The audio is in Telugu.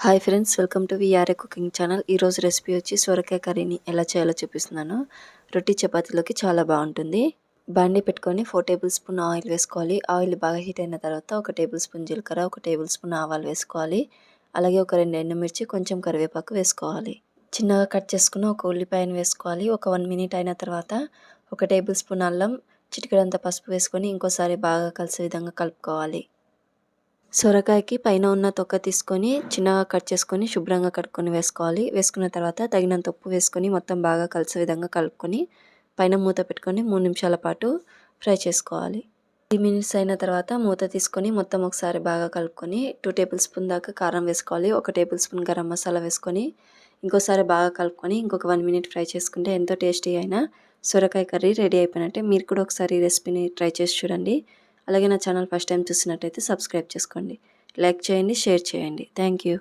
Hi friends, welcome to VRA cooking channel. ఈరోజు రెసిపీ వచ్చి సొరకాయ కర్రీని ఎలా చేయాలో చూపిస్తున్నాను. రొట్టి చపాతీలోకి చాలా బాగుంటుంది. బాండి పెట్టుకొని 4 టేబుల్ స్పూన్ ఆయిల్ వేసుకోవాలి. ఆయిల్ బాగా హీట్ అయిన తర్వాత 1 టేబుల్ స్పూన్ జీలకర్ర, 1 టేబుల్ స్పూన్ ఆవాలు వేసుకోవాలి. అలాగే ఒక 2 ఎండుమిర్చి, కొంచెం కరివేపాకు వేసుకోవాలి. చిన్నగా కట్ చేసుకున్న ఒక ఉల్లిపాయను వేసుకోవాలి. ఒక 1 మినిట్ అయిన తర్వాత 1 టేబుల్ స్పూన్ అల్లం, చిటికెడంత పసుపు వేసుకొని ఇంకోసారి బాగా కలిసే విధంగా కలుపుకోవాలి. సొరకాయకి పైన ఉన్న తొక్క తీసుకొని చిన్నగా కట్ చేసుకొని శుభ్రంగా కడుక్కొని వేసుకోవాలి. వేసుకున్న తర్వాత తగినంత ఉప్పు వేసుకొని మొత్తం బాగా కలిసే విధంగా కలుపుకొని పైన మూత పెట్టుకొని 3 నిమిషాల పాటు ఫ్రై చేసుకోవాలి. 3 మినిట్స్ అయిన తర్వాత మూత తీసుకొని మొత్తం ఒకసారి బాగా కలుపుకొని 2 టేబుల్ స్పూన్ దాకా కారం వేసుకోవాలి. 1 టేబుల్ స్పూన్ గరం మసాలా వేసుకొని ఇంకోసారి బాగా కలుపుకొని ఇంకొక 1 మినిట్ ఫ్రై చేసుకుంటే ఎంతో టేస్టీ అయిన సొరకాయ కర్రీ రెడీ అయిపోయినట్టే. మీరు కూడా ఒకసారి ఈ రెసిపీని ట్రై చేసి చూడండి. అలాగే నా ఛానల్ ఫస్ట్ టైం చూసినట్టయితే సబ్స్క్రైబ్ చేసుకోండి, లైక్ చేయండి, షేర్ చేయండి. Thank you.